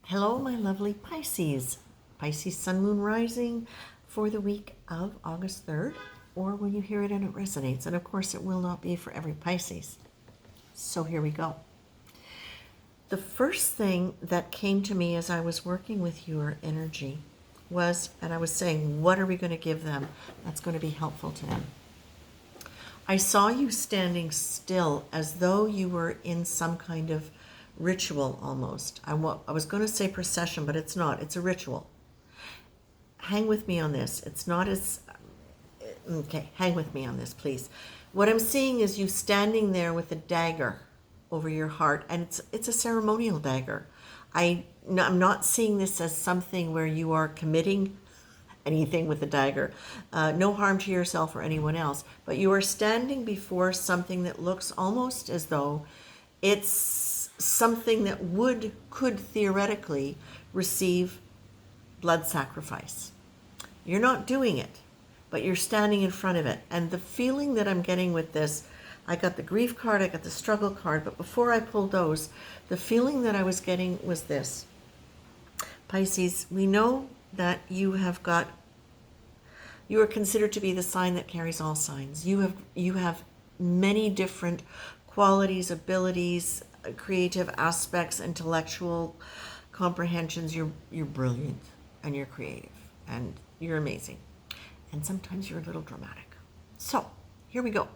Hello, my lovely Pisces. Pisces Sun Moon Rising for the week of August 3rd, or when you hear it and it resonates. And of course, it will not be for every Pisces. So here we go. The first thing that came to me as I was working with your energy was, and I was saying, what are we going to give them that's going to be helpful to them? I saw you standing still as though you were in some kind of ritual almost. I was going to say procession, but it's not. It's a ritual. Hang with me on this. It's not as... Okay, hang with me on this, please. What I'm seeing is you standing there with a dagger over your heart, and it's a ceremonial dagger. I'm not seeing this as something where you are committing anything with a dagger. No harm to yourself or anyone else, but you are standing before something that looks almost as though it's something that could theoretically receive blood sacrifice. You're not doing it, but you're standing in front of it. And the feeling that I'm getting with this, I got the grief card, I got the struggle card, but before I pulled those, the feeling that I was getting was this. Pisces, we know that you are considered to be the sign that carries all signs. You have many different qualities, abilities, creative aspects, intellectual comprehensions. You're brilliant and you're creative and you're amazing. And sometimes you're a little dramatic. So here we go.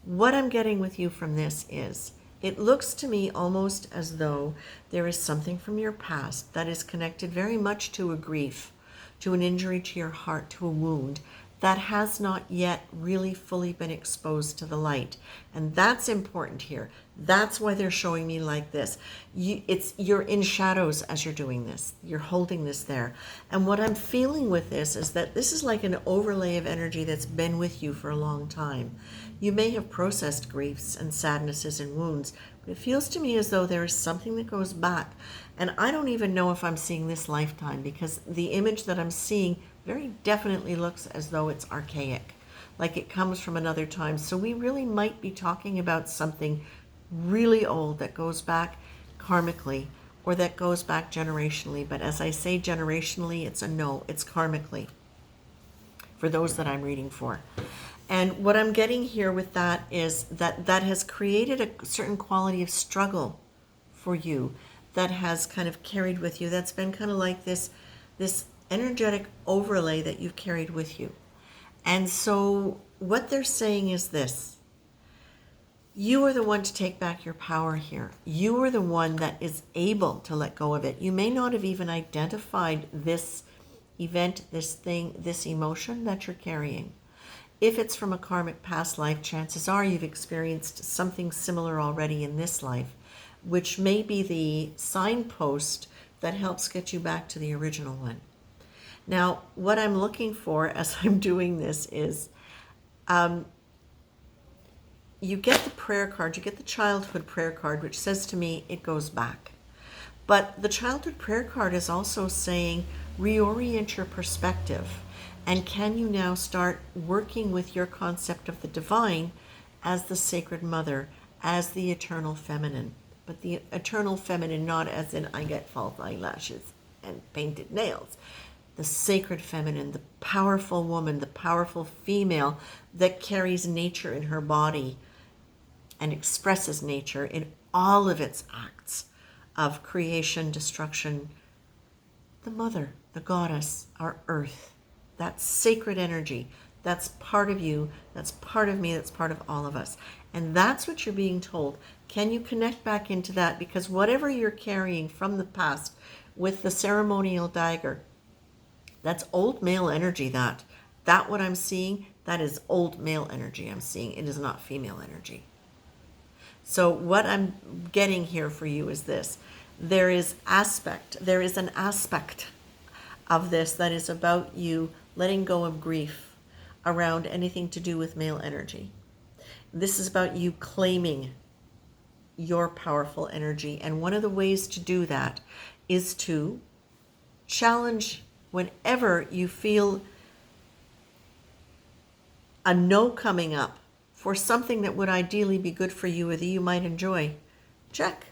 What I'm getting with you from this is, it looks to me almost as though there is something from your past that is connected very much to a grief, to an injury to your heart, to a wound that has not yet really fully been exposed to the light. And that's important here. That's why they're showing me like this. You're in shadows as you're doing this. You're holding this there. And what I'm feeling with this is that this is like an overlay of energy that's been with you for a long time. You may have processed griefs and sadnesses and wounds, but it feels to me as though there is something that goes back. And I don't even know if I'm seeing this lifetime, because the image that I'm seeing very definitely looks as though it's archaic, like it comes from another time. So we really might be talking about something really old that goes back karmically, or that goes back generationally. But as I say generationally, it's a no, it's karmically for those that I'm reading for. And what I'm getting here with that is that has created a certain quality of struggle for you that has kind of carried with you. That's been kind of like this energetic overlay that you've carried with you. And so what they're saying is this: you are the one to take back your power here. You are the one that is able to let go of it. You may not have even identified this event, this thing, this emotion that you're carrying. If it's from a karmic past life, chances are you've experienced something similar already in this life, which may be the signpost that helps get you back to the original one. Now, what I'm looking for as I'm doing this is, you get the prayer card, you get the childhood prayer card, which says to me it goes back. But the childhood prayer card is also saying reorient your perspective. And can you now start working with your concept of the divine as the sacred mother, as the eternal feminine? But the eternal feminine, not as in I get false eyelashes and painted nails. The sacred feminine, the powerful woman, the powerful female that carries nature in her body and expresses nature in all of its acts of creation, destruction. The mother, the goddess, our earth, that sacred energy, that's part of you, that's part of me, that's part of all of us. And that's what you're being told. Can you connect back into that? Because whatever you're carrying from the past with the ceremonial dagger, that's old male energy. That what I'm seeing, that is old male energy I'm seeing. It is not female energy. So what I'm getting here for you is this. There is an aspect of this that is about you letting go of grief around anything to do with male energy. This is about you claiming your powerful energy. And one of the ways to do that is to challenge whenever you feel a no coming up for something that would ideally be good for you or that you might enjoy. Check.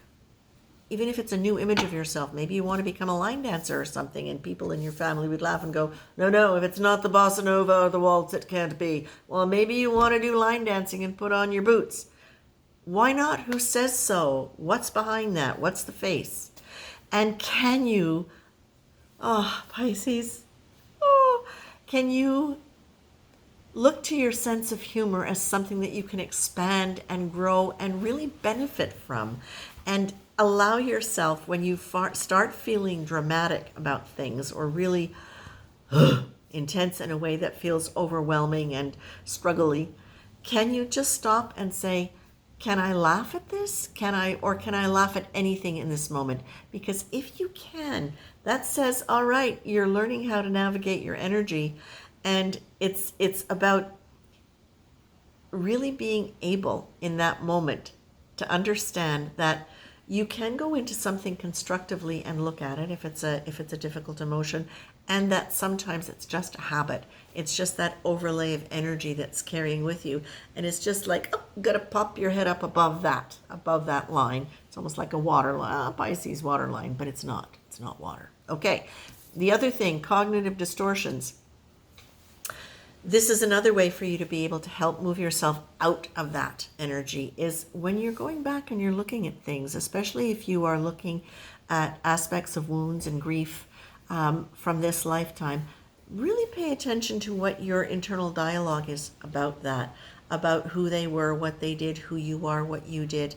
even if it's a new image of yourself, maybe you want to become a line dancer or something, and people in your family would laugh and go, no, no, if it's not the bossa nova or the waltz, it can't be. Well, maybe you want to do line dancing and put on your boots. Why not? Who says so? What's behind that? What's the face? And can you, oh, Pisces, oh, can you look to your sense of humor as something that you can expand and grow and really benefit from, and allow yourself, when you start feeling dramatic about things or really intense in a way that feels overwhelming and struggly, can you just stop and say, can I laugh at this? Can I laugh at anything in this moment? Because if you can, that says, all right, you're learning how to navigate your energy. And it's about really being able in that moment to understand that you can go into something constructively and look at it if it's a difficult emotion, and that sometimes it's just a habit. It's just that overlay of energy that's carrying with you, and it's just like, oh, gotta pop your head up above that line. It's almost like a water line, Pisces water line, but it's not water. Okay, the other thing, cognitive distortions. This is another way for you to be able to help move yourself out of that energy, is when you're going back and you're looking at things, especially if you are looking at aspects of wounds and grief from this lifetime, really pay attention to what your internal dialogue is about that, about who they were, what they did, who you are, what you did.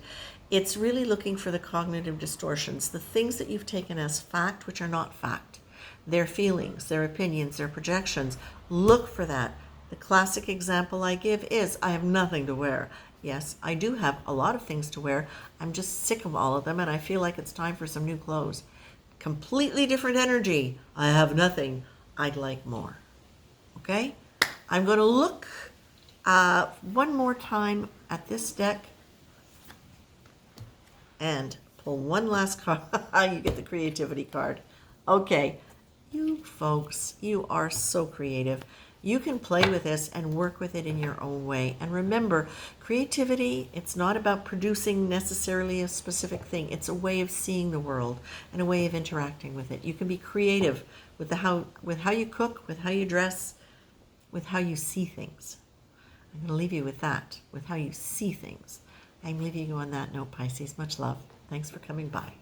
It's really looking for the cognitive distortions, the things that you've taken as fact, which are not fact. Their feelings, their opinions, their projections. Look for that. The classic example I give is, I have nothing to wear. Yes, I do have a lot of things to wear. I'm just sick of all of them, and I feel like it's time for some new clothes. Completely different energy. I have nothing. I'd like more. Okay? I'm going to look one more time at this deck and pull one last card. You get the creativity card. Okay. You folks, you are so creative. You can play with this and work with it in your own way. And remember, creativity, it's not about producing necessarily a specific thing. It's a way of seeing the world and a way of interacting with it. You can be creative with how you cook, with how you dress, with how you see things. I'm going to leave you with that, with how you see things. I'm leaving you on that note, Pisces. Much love. Thanks for coming by.